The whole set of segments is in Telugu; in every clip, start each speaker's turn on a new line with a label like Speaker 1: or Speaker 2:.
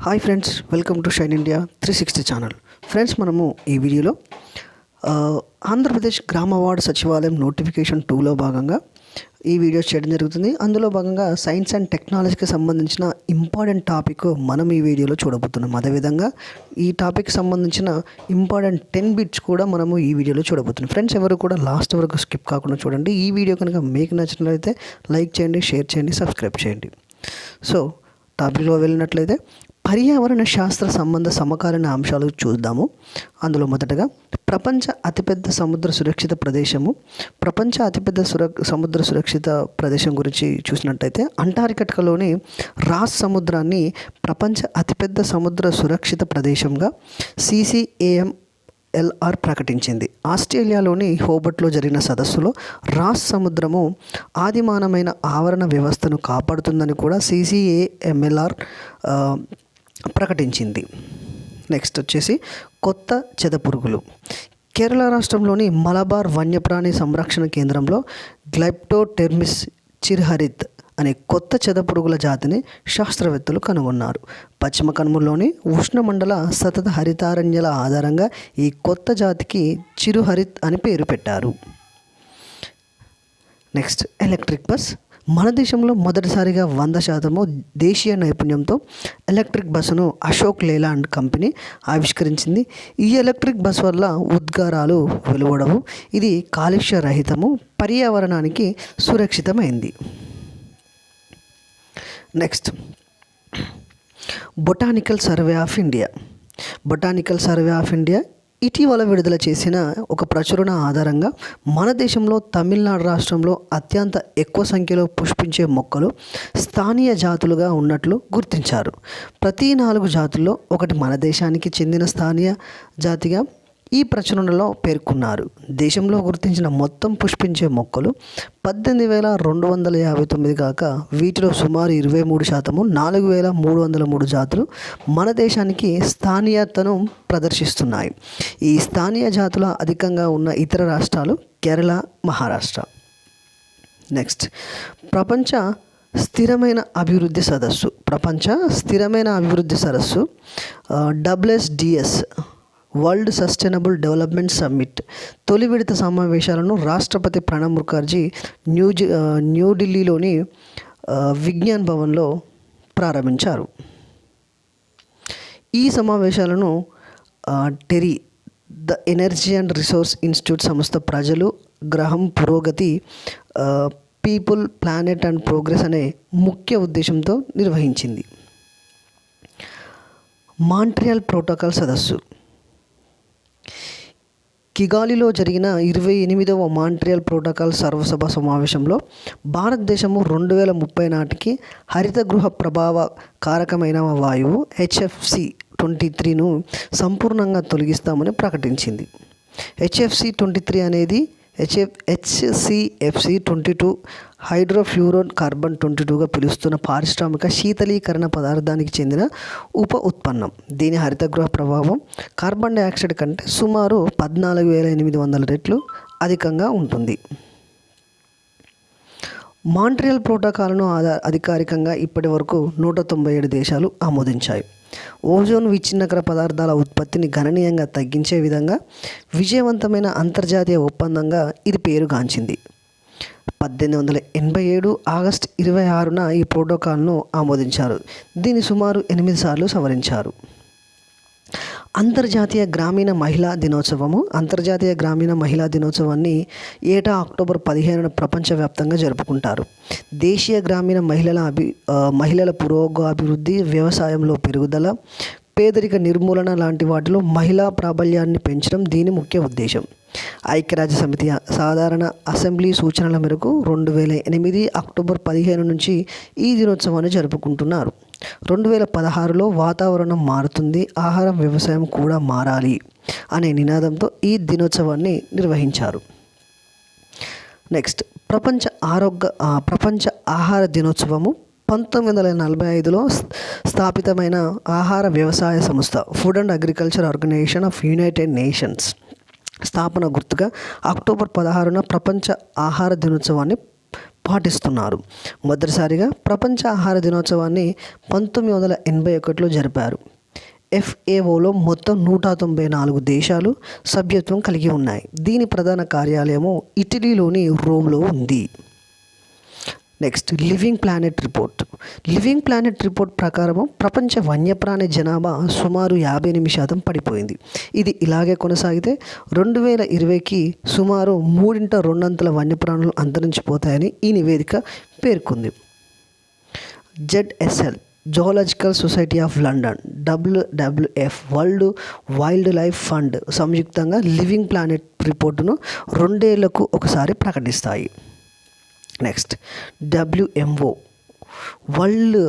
Speaker 1: Hi friends, welcome to shine India 360 channel. Friends, మనము ఈ వీడియోలో ఆంధ్రప్రదేశ్ గ్రామ వార్డు సచివాలయం నోటిఫికేషన్ 2లో భాగంగా ఈ వీడియో చేయడం జరుగుతుంది. అందులో భాగంగా సైన్స్ అండ్ టెక్నాలజీకి సంబంధించిన ఇంపార్టెంట్ టాపిక్ మనం ఈ వీడియోలో చూడబోతున్నాం. అదేవిధంగా ఈ టాపిక్ సంబంధించిన ఇంపార్టెంట్ 10 బిట్స్ కూడా మనము ఈ వీడియోలో చూడబోతున్నాం. ఫ్రెండ్స్, ఎవరు కూడా లాస్ట్ వరకు స్కిప్ కాకుండా చూడండి. ఈ వీడియో కనుక మీకు నచ్చినట్లయితే లైక్ చేయండి, షేర్ చేయండి, సబ్స్క్రైబ్ చేయండి. సో టాపిక్లో వెళ్ళినట్లయితే పర్యావరణ శాస్త్ర సంబంధ సమకాలీన అంశాలు చూద్దాము. అందులో మొదటగా ప్రపంచ అతిపెద్ద సముద్ర సురక్షిత ప్రదేశము. ప్రపంచ అతిపెద్ద సముద్ర సురక్షిత ప్రదేశం గురించి చూసినట్టయితే అంటార్కిటికాలోని రాస్ సముద్రాన్ని ప్రపంచ అతిపెద్ద సముద్ర సురక్షిత ప్రదేశంగా CCAMLR ప్రకటించింది. ఆస్ట్రేలియాలోని హోబర్ట్లో జరిగిన సదస్సులో రాస్ సముద్రము ఆదిమానమైన ఆవరణ వ్యవస్థను కాపాడుతుందని కూడా CCAMLR ప్రకటించింది. నెక్స్ట్ వచ్చేసి కొత్త చెదపురుగులు. కేరళ రాష్ట్రంలోని మలబార్ వన్యప్రాణి సంరక్షణ కేంద్రంలో గ్లైప్టోటెర్మిస్ చిర్హరిత్ అనే కొత్త చెదపురుగుల జాతిని శాస్త్రవేత్తలు కనుగొన్నారు. పశ్చిమ కనుమల్లోని ఉష్ణమండల సతత హరితారణ్యాల ఆధారంగా ఈ కొత్త జాతికి చిరుహరిత్ అని పేరు పెట్టారు. Next electric bus. మన దేశంలో మొదటిసారిగా 100% దేశీయ నైపుణ్యంతో ఎలక్ట్రిక్ బస్సును అశోక్ లేలాండ్ కంపెనీ ఆవిష్కరించింది. ఈ ఎలక్ట్రిక్ బస్ వల్ల ఉద్గారాలు వెలువడవు. ఇది కాలుష్య రహితము, పర్యావరణానికి సురక్షితమైంది. Next botanical survey of India. Botanical survey of India ఇటీవల విడుదల చేసిన ఒక ప్రచురణ ఆధారంగా మన దేశంలో తమిళనాడు రాష్ట్రంలో అత్యంత ఎక్కువ సంఖ్యలో పుష్పించే మొక్కలు స్థానియ జాతులుగా ఉన్నట్లు గుర్తించారు. ప్రతి 4 జాతుల్లో ఒకటి మన దేశానికి చెందిన స్థానియ జాతిగా ఈ ప్రచురణలో పేర్కొన్నారు. దేశంలో గుర్తించిన మొత్తం పుష్పించే మొక్కలు 18,259 కాక వీటిలో సుమారు 23% 4,303 జాతులు మన దేశానికి స్థానియతను ప్రదర్శిస్తున్నాయి. ఈ స్థానియ జాతుల అధికంగా ఉన్న ఇతర రాష్ట్రాలు కేరళ, మహారాష్ట్ర. నెక్స్ట్ ప్రపంచ స్థిరమైన అభివృద్ధి సదస్సు. ప్రపంచ స్థిరమైన అభివృద్ధి సదస్సు WSDS world sustainable development summit తొలి విడత సమావేశాలను రాష్ట్రపతి ప్రణబ్ ముఖర్జీ న్యూఢిల్లీలోని విజ్ఞాన్ భవన్లో ప్రారంభించారు. ఈ సమావేశాలను TERI the energy and resource institute సంస్థ ప్రజలు, గ్రహం పురోగతి, పీపుల్, ప్లానెట్ అండ్ ప్రోగ్రెస్ అనే ముఖ్య ఉద్దేశంతో నిర్వహించింది. మాంట్రియల్ ప్రోటోకాల్ సదస్సు. కిగాలిలో జరిగిన 28వ మాంట్రియల్ ప్రోటోకాల్ సర్వసభ సమావేశంలో భారతదేశము 2030 నాటికి హరిత గృహ ప్రభావ కారకమైన వాయువు HFC 23ను సంపూర్ణంగా తొలగిస్తామని ప్రకటించింది. HFC 23 అనేది HCFC 22 హైడ్రోఫ్లూరోన్ కార్బన్ 22గా పిలుస్తున్న పారిశ్రామిక శీతలీకరణ పదార్థానికి చెందిన ఉప ఉత్పన్నం. దీని హరితగృహ ప్రభావం కార్బన్ డైఆక్సైడ్ కంటే సుమారు 14,800 రెట్లు అధికంగా ఉంటుంది. మాంట్రియల్ ప్రోటోకాల్ను అధికారికంగా ఇప్పటి వరకు 197 దేశాలు ఆమోదించాయి. ఓజోన్ విచ్ఛిన్నకర పదార్థాల ఉత్పత్తిని గణనీయంగా తగ్గించే విధంగా విజయవంతమైన అంతర్జాతీయ ఒప్పందంగా ఇది పేరుగాంచింది. 1887 ఆగస్టు 26న ఈ ప్రోటోకాల్ను ఆమోదించారు. దీన్ని సుమారు 8 సార్లు సవరించారు. అంతర్జాతీయ గ్రామీణ మహిళా దినోత్సవము. అంతర్జాతీయ గ్రామీణ మహిళా దినోత్సవాన్ని ఏటా అక్టోబర్ 15న ప్రపంచవ్యాప్తంగా జరుపుకుంటారు. దేశీయ గ్రామీణ మహిళల పురోగతి, వ్యవసాయంలో పెరుగుదల, పేదరిక నిర్మూలన లాంటి వాటిలో మహిళా ప్రాబల్యాన్ని పెంచడం దీని ముఖ్య ఉద్దేశం. ఐక్యరాజ్య సమితి సాధారణ అసెంబ్లీ సూచనల మేరకు 2008 అక్టోబర్ 15 నుంచి ఈ దినోత్సవాన్ని జరుపుకుంటున్నారు. 2016లో వాతావరణం మారుతుంది, ఆహారం, వ్యవసాయం కూడా మారాలి అనే నినాదంతో ఈ దినోత్సవాన్ని నిర్వహించారు. నెక్స్ట్ ప్రపంచ ఆహార దినోత్సవము. 1945లో స్థాపితమైన ఆహార వ్యవసాయ సంస్థ food and agriculture organisation of united nations స్థాపన గుర్తుగా అక్టోబర్ 16న ప్రపంచ ఆహార దినోత్సవాన్ని పాటిస్తున్నారు. మొదటిసారిగా ప్రపంచ ఆహార దినోత్సవాన్ని 1981లో జరిపారు. FAOలో మొత్తం 194 దేశాలు సభ్యత్వం కలిగి ఉన్నాయి. దీని ప్రధాన కార్యాలయము ఇటలీలోని రోమ్లో ఉంది. Next, living planet report. Living planet report ప్రకారము ప్రపంచ వన్యప్రాణి జనాభా సుమారు 58% పడిపోయింది. ఇది ఇలాగే కొనసాగితే 2020కి సుమారు 3/2 వన్యప్రాణులు అంతరించిపోతాయని ఈ నివేదిక పేర్కొంది. ZSL zoological society of London, WWF wildlife fund సంయుక్తంగా లివింగ్ ప్లానెట్ రిపోర్టును 2 ఏళ్లకు ఒకసారి ప్రకటిస్తాయి. Next, WMO world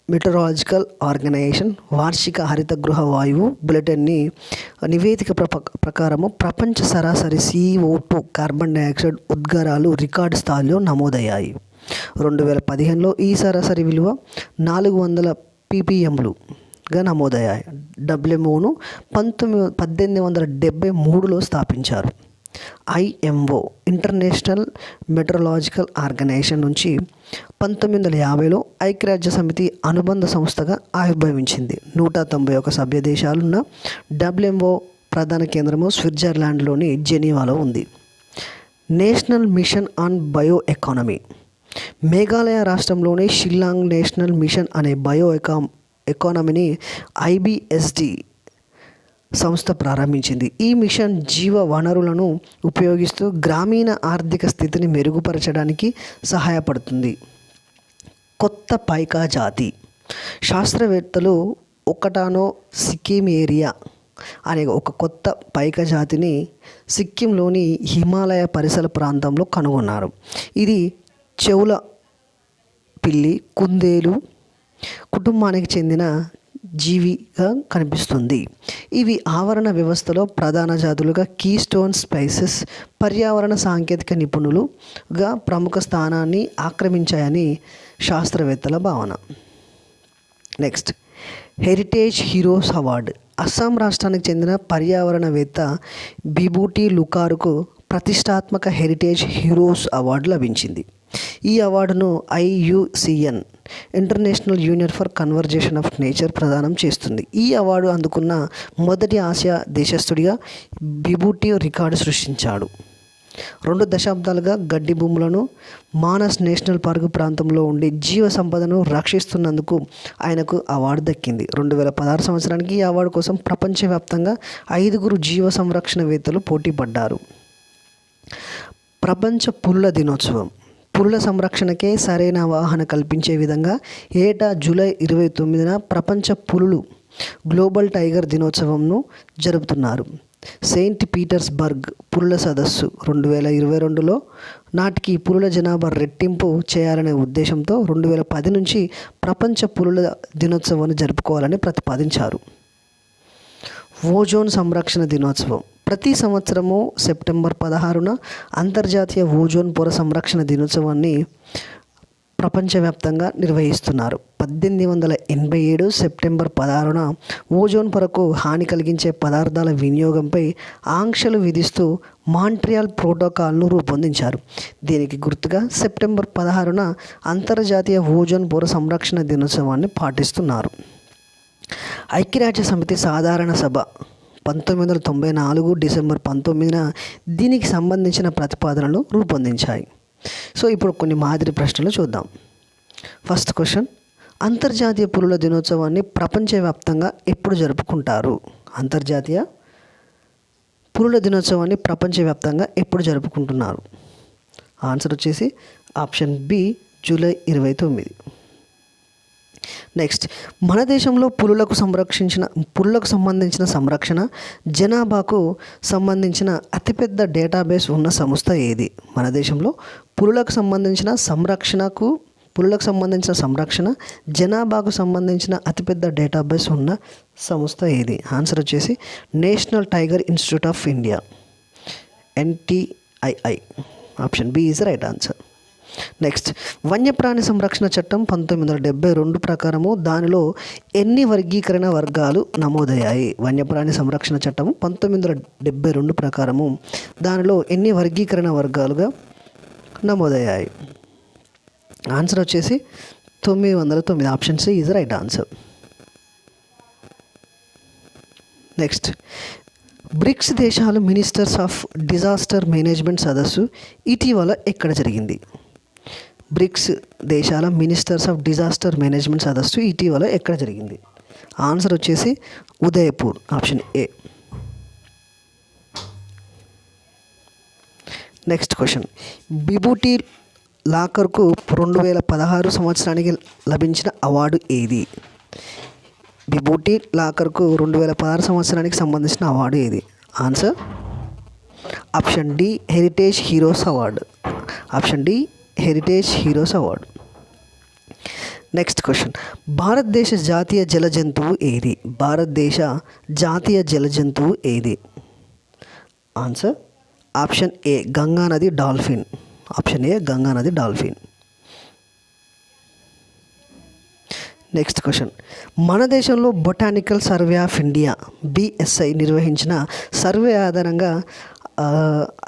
Speaker 1: meteorological organisation వార్షిక హరితగృహ వాయువు బులెటిన్ని నివేదిక ప్రకారము ప్రపంచ సరాసరి CO2 కార్బన్ డైఆక్సైడ్ ఉద్గారాలు రికార్డు స్థాయిలో నమోదయ్యాయి. 2015లో ఈ సరాసరి విలువ 400 ppmలుగా నమోదయ్యాయి. WMOను 1873లో స్థాపించారు. IMO ఇంటర్నేషనల్ మెటరాలజికల్ ఆర్గనైజేషన్ నుంచి 1950లో ఐక్యరాజ్య సమితి అనుబంధ సంస్థగా ఆవిర్భవించింది. 191 సభ్య దేశాలున్న WMO ప్రధాన కేంద్రము స్విట్జర్లాండ్లోని జెనీవాలో ఉంది. National mission on bio economy. Meghalaya రాష్ట్రంలోని షిల్లాంగ్ నేషనల్ మిషన్ అనే బయో ఎకానమీని IBSD సంస్థ ప్రారంభించింది. ఈ మిషన్ జీవ వనరులను ఉపయోగిస్తూ గ్రామీణ ఆర్థిక స్థితిని మెరుగుపరచడానికి సహాయపడుతుంది. కొత్త పైకా జాతి. శాస్త్రవేత్తలు ఒకటానో సికిమేరియా అనే ఒక కొత్త పైక జాతిని సిక్కింలోని హిమాలయ పరిసర ప్రాంతంలో కనుగొన్నారు. ఇది చెవుల పిల్లి కుందేలు కుటుంబానికి చెందిన జీవిగా కనిపిస్తుంది. ఇవి ఆవరణ వ్యవస్థలో ప్రధాన జాతులుగా కీస్టోన్ స్పైసెస్ పర్యావరణ సాంకేతిక నిపుణులుగా ప్రముఖ స్థానాన్ని ఆక్రమించాయని శాస్త్రవేత్తల భావన. Next, heritage heroes award. Assam రాష్ట్రానికి చెందిన పర్యావరణవేత్త బిబూటి లుకారుకు ప్రతిష్టాత్మక హెరిటేజ్ హీరోస్ అవార్డు లభించింది. ఈ అవార్డును IUCN international union for conservation of nature ప్రదానం చేస్తుంది. ఈ అవార్డు అందుకున్న మొదటి ఆసియా దేశస్థుడిగా బిబూటి రికార్డు సృష్టించాడు. 2 దశాబ్దాలుగా గడ్డి భూములను మానస్ నేషనల్ పార్క్ ప్రాంతంలో ఉండే జీవ సంపదను రక్షిస్తున్నందుకు ఆయనకు అవార్డు దక్కింది. 2016 సంవత్సరానికి ఈ అవార్డు కోసం ప్రపంచవ్యాప్తంగా 5 జీవ సంరక్షణవేత్తలు పోటీ పడ్డారు. ప్రపంచ పులుల దినోత్సవం. పులుల సంరక్షణకే సరైన అవగాహన కల్పించే విధంగా ఏటా జూలై 29న ప్రపంచ పులులు గ్లోబల్ టైగర్ దినోత్సవంను జరుపుతున్నారు. సెయింట్ పీటర్స్బర్గ్ పులుల సదస్సు 2022లో నాటికి పులుల జనాభా రెట్టింపు చేయాలనే ఉద్దేశంతో 2010 నుంచి ప్రపంచ పులుల దినోత్సవాన్ని జరుపుకోవాలని ప్రతిపాదించారు. ఓజోన్ సంరక్షణ దినోత్సవం. ప్రతి సంవత్సరము సెప్టెంబర్ 16న అంతర్జాతీయ ఓజోన్ పొర సంరక్షణ దినోత్సవాన్ని ప్రపంచవ్యాప్తంగా నిర్వహిస్తున్నారు. 1887 సెప్టెంబర్ 16న ఓజోన్ పొరకు హాని కలిగించే పదార్థాల వినియోగంపై ఆంక్షలు విధిస్తూ మాంట్రియాల్ ప్రోటోకాల్ను రూపొందించారు. దీనికి గుర్తుగా సెప్టెంబర్ 16న అంతర్జాతీయ ఓజోన్ పొర సంరక్షణ దినోత్సవాన్ని పాటిస్తున్నారు. ఐక్యరాజ్య సమితి సాధారణ సభ 1994 డిసెంబర్ 19న దీనికి సంబంధించిన ప్రతిపాదనలు రూపొందించాయి. సో ఇప్పుడు కొన్ని మాదిరి ప్రశ్నలు చూద్దాం. ఫస్ట్ క్వశ్చన్, అంతర్జాతీయ పులుల దినోత్సవాన్ని ప్రపంచవ్యాప్తంగా ఎప్పుడు జరుపుకుంటారు? అంతర్జాతీయ పులుల దినోత్సవాన్ని ప్రపంచవ్యాప్తంగా ఎప్పుడు జరుపుకుంటున్నారు? ఆన్సర్ వచ్చేసి ఆప్షన్ బి, జూలై 29. నెక్స్ట్, మన దేశంలో పులులకు సంబంధించిన సంరక్షణ జనాభాకు సంబంధించిన అతిపెద్ద డేటాబేస్ ఉన్న సంస్థ ఏది? మన దేశంలో పులులకు సంబంధించిన సంరక్షణ జనాభాకు సంబంధించిన అతిపెద్ద డేటాబేస్ ఉన్న సంస్థ ఏది? ఆన్సర్ వచ్చేసి national tiger institute of India, NTII. Option B is right answer. Next, వన్యప్రాణి సంరక్షణ చట్టం 1972 ప్రకారము దానిలో ఎన్ని వర్గీకరణ వర్గాలు నమోదయ్యాయి? వన్యప్రాణి సంరక్షణ చట్టం 1972 ప్రకారము దానిలో ఎన్ని వర్గీకరణ వర్గాలుగా నమోదయ్యాయి? ఆన్సర్ వచ్చేసి 909. Option C is right answer. Next, BRICS దేశాల మినిస్టర్స్ ఆఫ్ డిజాస్టర్ మేనేజ్మెంట్ సదస్సు ఇటీవల ఎక్కడ జరిగింది? బ్రిక్స్ దేశాల మినిస్టర్స్ ఆఫ్ డిజాస్టర్ మేనేజ్మెంట్ సదస్సు ఇటీవల ఎక్కడ జరిగింది? ఆన్సర్ వచ్చేసి Udaipur. Option A. Next question, విభూతి లాకర్కు 2016 సంవత్సరానికి లభించిన అవార్డు ఏది? విభూతి లాకర్కు 2016 సంవత్సరానికి సంబంధించిన అవార్డు ఏది? Answer option D heritage heroes award. Option D heritage heroes award. Next question, భారతదేశ జాతీయ జల జంతువు ఏది? భారతదేశ జాతీయ జల జంతువు ఏది? ఆన్సర్ ఆప్షన్ ఏ గంగా నది డాల్ఫిన్. ఆప్షన్ ఏ గంగా నది డాల్ఫిన్. నెక్స్ట్ క్వశ్చన్, మన దేశంలో botanical survey of India BSI నిర్వహించిన సర్వే ఆధారంగా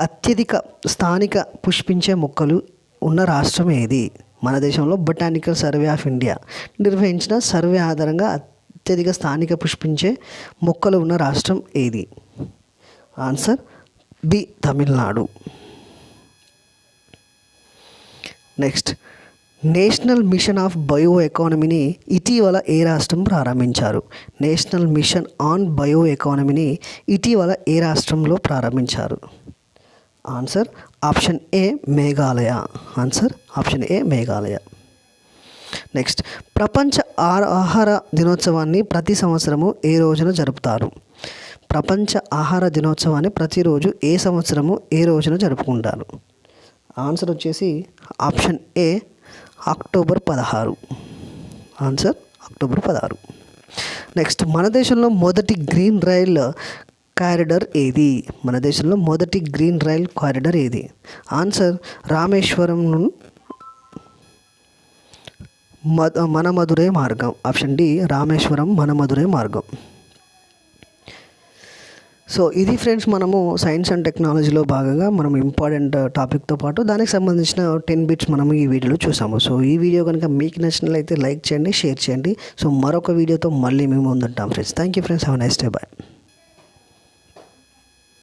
Speaker 1: అత్యధిక స్థానిక పుష్పించే మొక్కలు ఉన్న రాష్ట్రం ఏది? మన దేశంలో బొటానికల్ సర్వే ఆఫ్ ఇండియా నిర్వహించిన సర్వే ఆధారంగా అత్యధిక స్థానిక పుష్పించే మొక్కలు ఉన్న రాష్ట్రం ఏది? Answer B Tamil Nadu. Next, national mission of bio ఎకానమీని ఇటీవల ఏ రాష్ట్రం ప్రారంభించారు? నేషనల్ మిషన్ ఆన్ బయో ఎకానమీని ఇటీవల ఏ రాష్ట్రంలో ప్రారంభించారు? Answer option A Meghalaya. Answer option A Meghalaya. Next, ప్రపంచ ఆహార దినోత్సవాన్ని ప్రతి సంవత్సరము ఏ రోజున జరుపుతారు? ప్రపంచ ఆహార దినోత్సవాన్ని ప్రతిరోజు ఏ సంవత్సరము ఏ రోజున జరుపుకుంటారు? ఆన్సర్ వచ్చేసి option A October 16. Answer October 16. Next, మన దేశంలో మొదటి గ్రీన్ రైల్ కారిడార్ ఏది? మన దేశంలో మొదటి గ్రీన్ రైల్ కారిడార్ ఏది? ఆన్సర్ రామేశ్వరం మనమధురై మార్గం. ఆప్షన్ డి రామేశ్వరం మనమధురై మార్గం. సో ఇది ఫ్రెండ్స్, మనము సైన్స్ అండ్ టెక్నాలజీలో భాగంగా మనం ఇంపార్టెంట్ టాపిక్తో పాటు దానికి సంబంధించిన 10 బిట్స్ మనము ఈ వీడియోలో చూసాము. సో ఈ వీడియో కనుక మీకు నచ్చినట్లయితే లైక్ చేయండి, షేర్ చేయండి. సో మరొక వీడియోతో మళ్ళీ మేము ముందుంటాం friends. Thank you friends. Have a nice day. Bye.